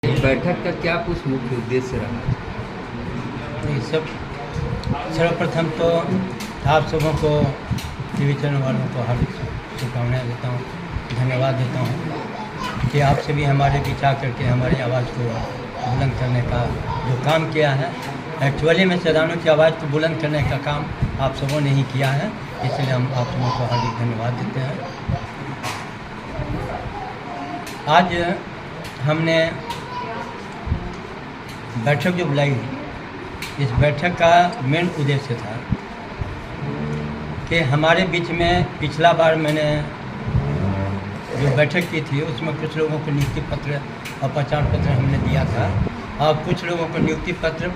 बैठक का क्या कुछ मुख्य उद्देश्य रहा? ये सब सर्वप्रथम तो आप सबों को टीवी चैनल वालों को हार्दिक शुभकामनाएं देता हूँ, धन्यवाद देता हूँ कि आप सभी हमारे बीच आकर के हमारी आवाज़ को बुलंद करने का जो काम किया है। एक्चुअली में सदानों की आवाज़ को बुलंद करने का काम आप सबों ने ही किया है, इसलिए हम आप सबों को हार्दिक धन्यवाद देते हैं। आज हमने बैठक जो बुलाई, इस बैठक का मेन उद्देश्य था कि हमारे बीच में पिछला बार मैंने जो बैठक की थी उसमें कुछ लोगों को नियुक्ति पत्र और पहचान पत्र हमने दिया था और कुछ लोगों को नियुक्ति पत्र,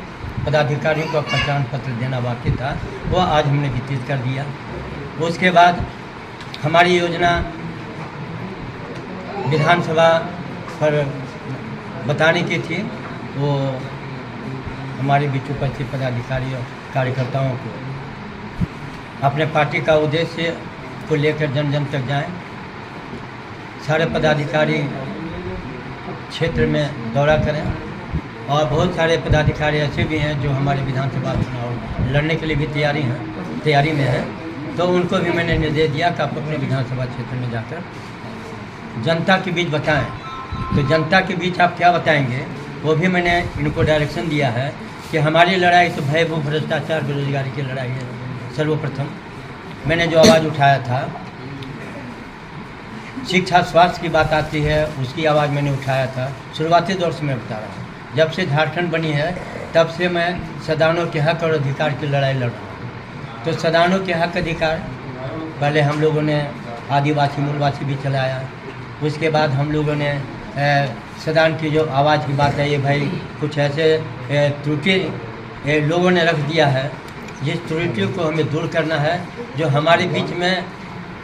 पदाधिकारियों को पहचान पत्र देना बाकी था, वो आज हमने वितरित कर दिया। उसके बाद हमारी योजना विधानसभा पर बताने की थी, वो हमारे बीच उपस्थित पदाधिकारी और कार्यकर्ताओं को अपने पार्टी का उद्देश्य को लेकर जन जन तक जाएं। सारे पदाधिकारी क्षेत्र में दौरा करें और बहुत सारे पदाधिकारी ऐसे भी हैं जो हमारे विधानसभा चुनाव लड़ने के लिए भी तैयारी में हैं, तो उनको भी मैंने निर्देश दिया कि आप अपने विधानसभा क्षेत्र में जाकर जनता के बीच बताएं। तो जनता के बीच आप क्या बताएंगे, वो भी मैंने इनको डायरेक्शन दिया है कि हमारी लड़ाई तो भय भूख भ्रष्टाचार बेरोजगारी की लड़ाई है। सर्वप्रथम मैंने जो आवाज़ उठाया था, शिक्षा स्वास्थ्य की बात आती है, उसकी आवाज़ मैंने उठाया था। शुरुआती दौर से मैं बता रहा हूँ, जब से झारखंड बनी है तब से मैं सदानों के हक और अधिकार की लड़ाई लड़ रहा हूँ। तो सदानों के हक अधिकार पहले हम लोगों ने आदिवासी मूलवासी भी चलाया, उसके बाद हम लोगों ने सदान की जो आवाज़ की बात है, ये भाई कुछ ऐसे त्रुटि लोगों ने रख दिया है, जिस त्रुटियों को हमें दूर करना है। जो हमारे बीच में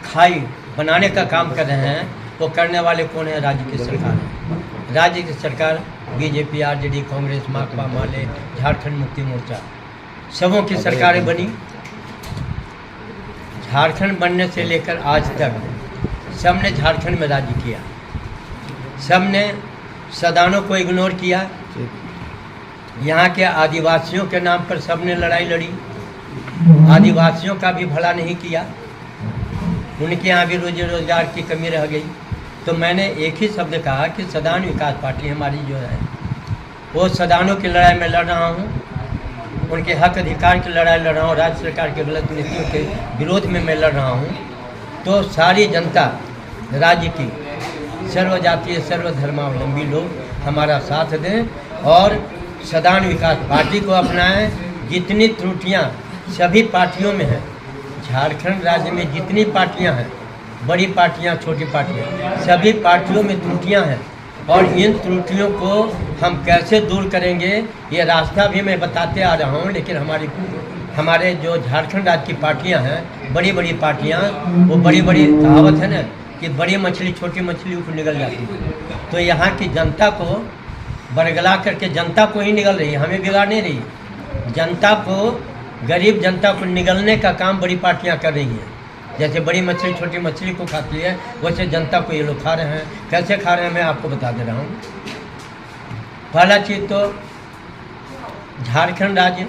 खाई बनाने का काम कर रहे हैं, वो करने वाले कौन है? राज्य की सरकार है। राज्य की सरकार बीजेपी, आरजेडी, कांग्रेस, माकपा, माले, झारखंड मुक्ति मोर्चा, सबों की सरकारें बनी। झारखंड बनने से लेकर आज तक सबने झारखंड में राज्य किया, सबने सदानों को इग्नोर किया। यहाँ के आदिवासियों के नाम पर सबने लड़ाई लड़ी, आदिवासियों का भी भला नहीं किया, उनके यहाँ भी रोजी रोजगार की कमी रह गई। तो मैंने एक ही शब्द कहा कि सदान विकास पार्टी हमारी जो है, वो सदानों की लड़ाई में लड़ रहा हूँ, उनके हक अधिकार की लड़ाई लड़ रहा हूँ, राज्य सरकार के गलत नीतियों के विरोध में मैं लड़ रहा हूँ। तो सारी जनता राज्य की सर्वजातीय सर्वधर्मावलंबी लोग हमारा साथ दें और सदान विकास पार्टी को अपनाएं। जितनी त्रुटियां सभी पार्टियों में हैं, झारखंड राज्य में जितनी पार्टियां हैं, बड़ी पार्टियां, छोटी पार्टियां, सभी पार्टियों में त्रुटियां हैं और इन त्रुटियों को हम कैसे दूर करेंगे, ये रास्ता भी मैं बताते आ रहा हूँ। लेकिन हमारे जो झारखंड राज्य की पार्टियाँ हैं, बड़ी बड़ी पार्टियाँ, वो बड़ी बड़ी कहावत है ना कि बड़ी मछली छोटी मछली ऊपर निगल जाती है। तो यहाँ की जनता को बरगला करके जनता को ही निगल रही है, हमें बिगाड़ नहीं रही। जनता को, गरीब जनता को निगलने का काम बड़ी पार्टियाँ कर रही हैं। जैसे बड़ी मछली छोटी मछली को खाती है, वैसे जनता को ये लोग खा रहे हैं। कैसे खा रहे हैं मैं आपको बता दे रहा हूँ। पहला चीज़ तो झारखंड राज्य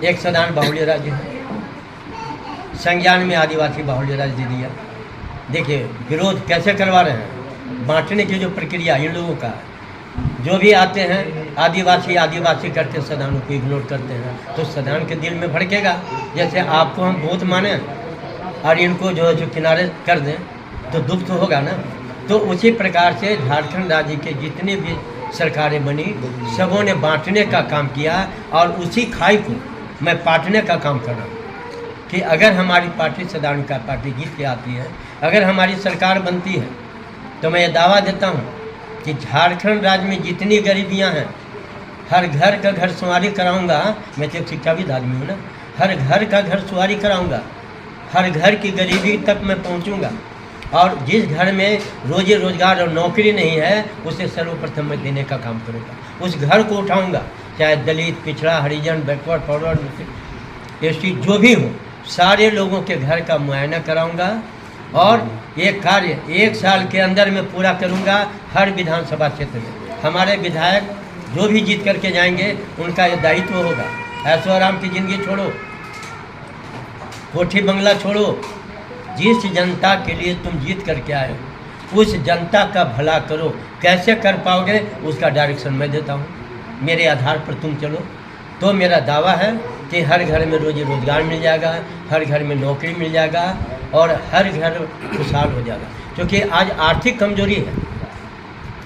एक सदान बाहुल्य राज्य है, संज्ञान में आदिवासी बाहुल्य राज्य दे दिया। देखिए विरोध कैसे करवा रहे हैं, बांटने की जो प्रक्रिया इन लोगों का है। जो भी आते हैं आदिवासी करके सदानों को इग्नोर करते हैं, तो सदान के दिल में भड़केगा। जैसे आपको हम भूत माने और इनको जो किनारे कर दें तो दुख तो होगा ना। तो उसी प्रकार से झारखंड राज्य के जितनी भी सरकारें बनी, सबों ने बांटने का काम किया और उसी खाई को मैं बांटने का काम कर रहा हूँ कि अगर हमारी पार्टी सदान का पार्टी जीत के आती है, अगर हमारी सरकार बनती है, तो मैं ये दावा देता हूँ कि झारखंड राज्य में जितनी गरीबियाँ हैं, हर घर का घर सवारी कराऊंगा। मैं तो एक शिक्षाविद आदमी हूँ ना, हर घर का घर सवारी कराऊंगा, हर घर की गरीबी तक मैं पहुँचूँगा। और जिस घर में रोजी रोजगार और नौकरी नहीं है, उसे सर्वप्रथम मैं देने का काम करूँगा। उस घर को उठाऊँगा, चाहे दलित, पिछड़ा, हरिजन, बैकवर्ड, फॉरवर्ड, एसटी जो भी हो, सारे लोगों के घर का मुआयना कराऊँगा और ये कार्य 1 साल के अंदर में पूरा करूंगा। हर विधानसभा क्षेत्र में हमारे विधायक जो भी जीत करके जाएंगे उनका ये दायित्व होगा। ऐशो आराम की ज़िंदगी छोड़ो, कोठी बंगला छोड़ो, जिस जनता के लिए तुम जीत करके आए हो उस जनता का भला करो। कैसे कर पाओगे उसका डायरेक्शन मैं देता हूँ, मेरे आधार पर तुम चलो। तो मेरा दावा है कि हर घर में रोजी रोजगार मिल जाएगा, हर घर में नौकरी मिल जाएगा और हर घर खुशहाल हो जाएगा। क्योंकि आज आर्थिक कमजोरी है।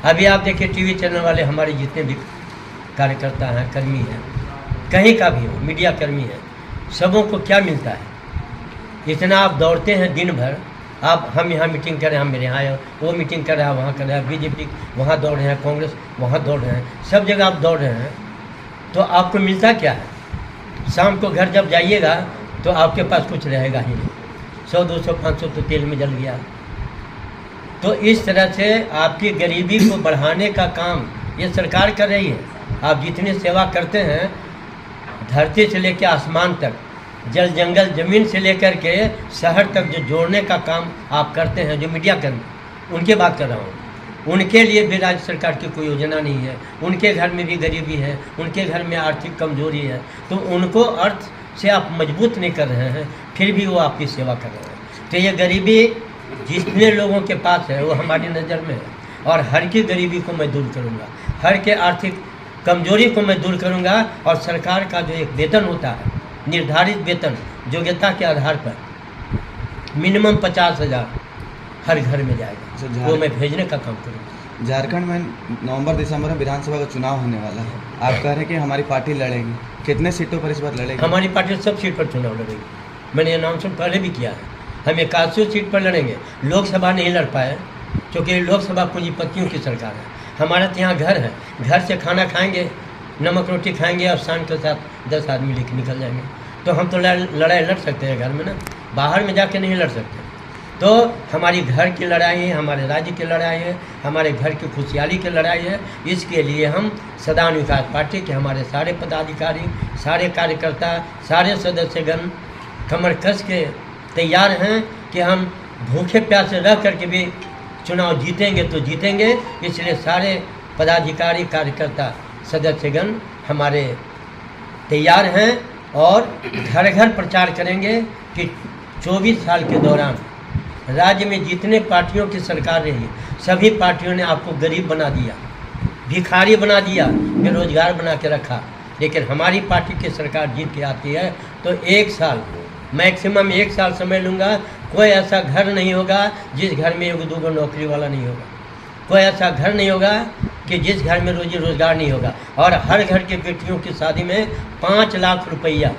अभी आप देखिए टीवी चैनल वाले हमारे जितने भी कार्यकर्ता हैं, कर्मी हैं, कहीं का भी हो, मीडिया कर्मी है, सबों को क्या मिलता है? इतना आप दौड़ते हैं दिन भर, आप हम यहाँ मीटिंग कर रहे हैं, हम मेरे यहाँ आए, वो मीटिंग कर रहा है, वहाँ कर रहा है, बीजेपी वहाँ दौड़ रहे हैं, कांग्रेस वहाँ दौड़ रहे हैं, सब जगह आप दौड़ रहे हैं, तो आपको मिलता क्या है? शाम को घर जब जाइएगा तो आपके पास कुछ रहेगा ही नहीं, 100, 200, 500 तो तेल में जल गया। तो इस तरह से आपकी गरीबी को बढ़ाने का काम ये सरकार कर रही है। आप जितनी सेवा करते हैं, धरती से लेकर आसमान तक, जल जंगल ज़मीन से लेकर के शहर तक जो जोड़ने का काम आप करते हैं, जो मीडिया कर्मी, उनकी बात कर रहा हूँ। उनके लिए भी राज्य सरकार की कोई योजना नहीं है, उनके घर में भी गरीबी है, उनके घर में आर्थिक कमजोरी है, तो उनको अर्थ से आप मजबूत नहीं कर रहे हैं, फिर भी वो आपकी सेवा कर रहे हैं। तो ये गरीबी जितने लोगों के पास है वो हमारी नज़र में है, और हर की गरीबी को मैं दूर करूँगा, हर के आर्थिक कमजोरी को मैं दूर करूँगा। और सरकार का जो एक वेतन होता है, निर्धारित वेतन योग्यता के आधार पर मिनिमम 50,000 हर घर में जाएगा, वो मैं भेजने का काम करूँगा। झारखंड में नवंबर दिसंबर में विधानसभा का चुनाव होने वाला है, आप कह रहे हैं कि हमारी पार्टी लड़ेगी, कितने सीटों पर इस बार लड़ेगी? हमारी पार्टी सब सीट पर चुनाव लड़ेगी। मैंने अनाउंसमेंट पहले भी किया है, हम 81 सीट पर लड़ेंगे। लोकसभा नहीं लड़ पाए क्योंकि लोकसभा पूंजीपतियों की सरकार है। हमारा तो यहाँ घर है, घर से खाना खाएंगे, नमक रोटी खाएंगे और शान के साथ 10 आदमी लेके निकल जाएंगे। तो हम तो लड़ाई लड़ सकते हैं घर में ना, बाहर में जाके नहीं लड़ सकते। तो हमारी घर की लड़ाई है, हमारे राज्य की लड़ाई है, हमारे घर की खुशहाली की लड़ाई है। इसके लिए हम सदान विकास पार्टी के हमारे सारे पदाधिकारी, सारे कार्यकर्ता, सारे सदस्यगण कमर कस के तैयार हैं कि हम भूखे प्यासे रह करके भी चुनाव जीतेंगे तो जीतेंगे। इसलिए सारे पदाधिकारी, कार्यकर्ता, सदस्यगण हमारे तैयार हैं और घर घर प्रचार करेंगे कि 24 साल के दौरान राज्य में जितने पार्टियों की सरकार रही, सभी पार्टियों ने आपको गरीब बना दिया, भिखारी बना दिया, बेरोजगार बना के रखा। लेकिन हमारी पार्टी की सरकार जीत के आती है तो 1 साल, मैक्सिमम 1 साल समय लूँगा। कोई ऐसा घर नहीं होगा जिस घर में 1-2 नौकरी वाला नहीं होगा, कोई ऐसा घर नहीं होगा कि जिस घर में रोजी रोजगार नहीं होगा। और हर घर के बेटियों की शादी में 5 लाख रुपया,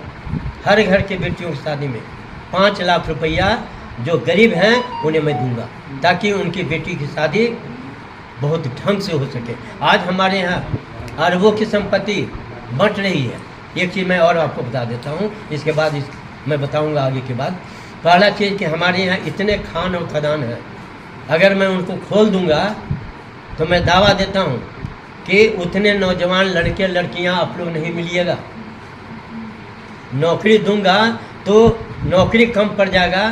हर घर के बेटियों की शादी में 5 लाख रुपया जो गरीब हैं उन्हें मैं दूंगा, ताकि उनकी बेटी की शादी बहुत ढंग से हो सके। आज हमारे यहाँ अरबों की संपत्ति बंट रही है। एक चीज़ मैं और आपको बता देता हूँ, इसके बाद मैं बताऊँगा आगे के बाद। पहला चीज़ कि हमारे यहाँ इतने खान और खदान हैं, अगर मैं उनको खोल दूँगा तो मैं दावा देता हूँ कि उतने नौजवान लड़के लड़कियाँ आप लोग नहीं मिलिएगा। नौकरी दूंगा तो नौकरी कम पड़ जाएगा,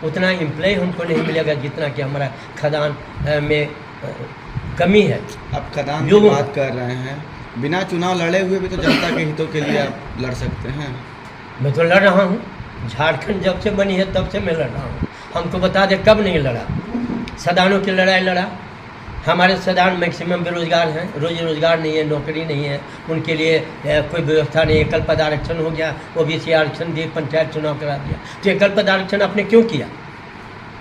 उतना एम्प्लॉय हमको नहीं मिलेगा जितना कि हमारा खदान में कमी है। आप खदान की बात कर रहे हैं, बिना चुनाव लड़े हुए भी तो जनता के हितों के लिए आप लड़ सकते हैं। मैं तो लड़ रहा हूँ, झारखंड जब से बनी है तब से मैं लड़ रहा हूँ। हमको बता दे कब नहीं लड़ा, सदानों की लड़ाई लड़ा। हमारे सदान मैक्सिमम बेरोजगार हैं, रोजी रोजगार नहीं है, नौकरी नहीं है, उनके लिए कोई व्यवस्था नहीं है। कल पद आरक्षण हो गया, ओबीसी आरक्षण दिए, पंचायत चुनाव करा दिया। तो ये कल पद आरक्षण आपने क्यों किया?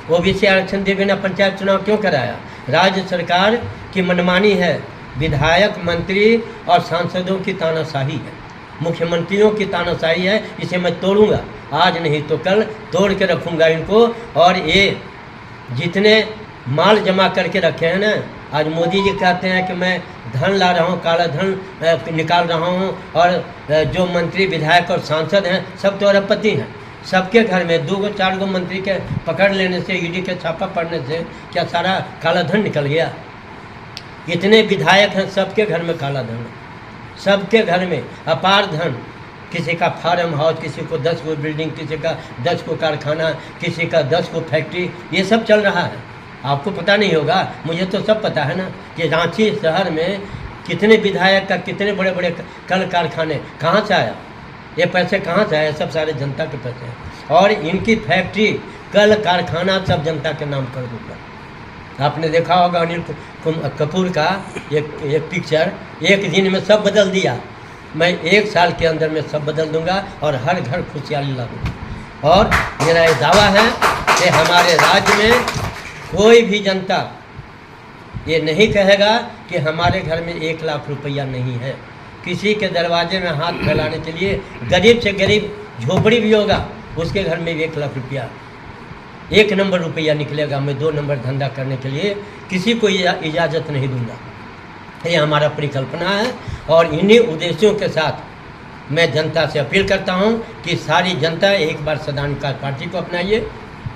ओबीसी आरक्षण दिए बिना पंचायत चुनाव क्यों कराया? राज्य सरकार की मनमानी है, विधायक, मंत्री और सांसदों की तानाशाही है, मुख्यमंत्रियों की तानाशाही है। इसे मैं तोड़ूंगा, आज नहीं तो कल तोड़ के रखूँगा इनको। और ये जितने माल जमा करके रखे हैं ना, आज मोदी जी कहते हैं कि मैं धन ला रहा हूँ, काला धन निकाल रहा हूँ, और जो मंत्री, विधायक और सांसद हैं सब तो अरबपति हैं। सबके घर में 2-4 मंत्री के पकड़ लेने से, ईडी के छापा पड़ने से क्या सारा काला धन निकल गया? इतने विधायक हैं, सबके घर में काला धन, सबके घर में अपार धन। किसी का फार्म हाउस, किसी को 10 बिल्डिंग, किसी का 10 कारखाना, किसी का 10 फैक्ट्री, ये सब चल रहा है। आपको पता नहीं होगा, मुझे तो सब पता है ना कि रांची शहर में कितने विधायक का कितने बड़े बड़े कल कारखाने कहाँ से आया, ये पैसे कहाँ से आए, सब सारे जनता के पैसे हैं। और इनकी फैक्ट्री कल कारखाना सब जनता के नाम कर दूँगा। आपने देखा होगा अनिल कपूर का एक पिक्चर, एक दिन में सब बदल दिया। मैं 1 साल के अंदर में सब बदल दूंगा और हर घर खुशहाली ला दूँगा। और मेरा ये दावा है कि हमारे राज्य में कोई भी जनता ये नहीं कहेगा कि हमारे घर में 1 लाख रुपया नहीं है। किसी के दरवाजे में हाथ फैलाने के लिए गरीब से गरीब झोपड़ी भी होगा, उसके घर में 1 लाख रुपया 1 नंबर रुपया निकलेगा। मैं 2 नंबर धंधा करने के लिए किसी को इजाज़त नहीं दूंगा। ये हमारा परिकल्पना है और इन्हीं उद्देश्यों के साथ मैं जनता से अपील करता हूं कि सारी जनता एक बार सदान विकास पार्टी को अपनाइए,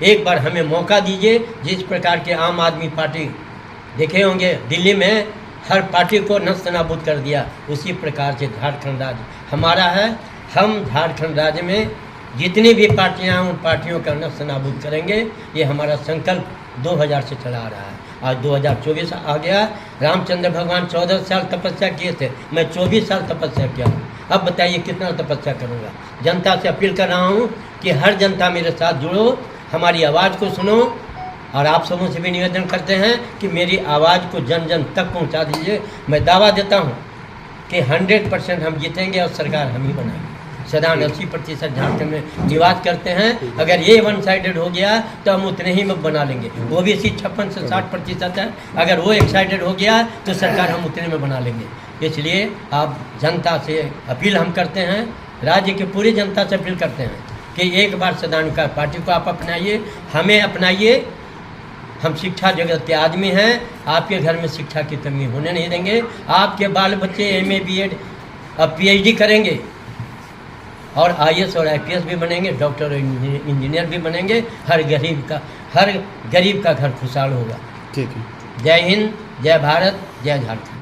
एक बार हमें मौका दीजिए। जिस प्रकार के आम आदमी पार्टी देखे होंगे दिल्ली में हर पार्टी को नस्त नाबूद कर दिया, उसी प्रकार से झारखंड राज्य हमारा है। हम झारखंड राज्य में जितनी भी पार्टियां हैं उन पार्टियों का नस्त नाबूद करेंगे। ये हमारा संकल्प 2000 से चला आ रहा है। आज 2024 आ गया। रामचंद्र भगवान 14 साल तपस्या किए थे, मैं 24 साल तपस्या किया हूँ। अब बताइए कितना तपस्या करूँगा। जनता से अपील कर रहा हूँ कि हर जनता मेरे साथ जुड़ो, हमारी आवाज़ को सुनो और आप सबों से भी निवेदन करते हैं कि मेरी आवाज़ को जन जन तक पहुँचा दीजिए। मैं दावा देता हूँ कि 100% हम जीतेंगे और सरकार हम ही बनाएंगे। सदान 80% झारखंड में निवास करते हैं। अगर ये 1 साइडेड हो गया तो हम उतने ही में बना लेंगे। ओबीसी 56 से 60% है, अगर वो 1 साइडेड हो गया तो सरकार हम उतने में बना लेंगे। इसलिए आप जनता से अपील हम करते हैं, राज्य की पूरी जनता से अपील करते हैं कि एक बार सदान विकास पार्टी को आप अपनाइए, हमें अपनाइए। हम शिक्षा जगत के आदमी हैं, आपके घर में शिक्षा की कमी होने नहीं देंगे। आपके बाल बच्चे MA BEd अब PhD करेंगे और IAS और IPS भी बनेंगे, डॉक्टर और इंजीनियर भी बनेंगे। हर गरीब का घर खुशहाल होगा। ठीक है। जय हिंद, जय भारत, जय झारखंड।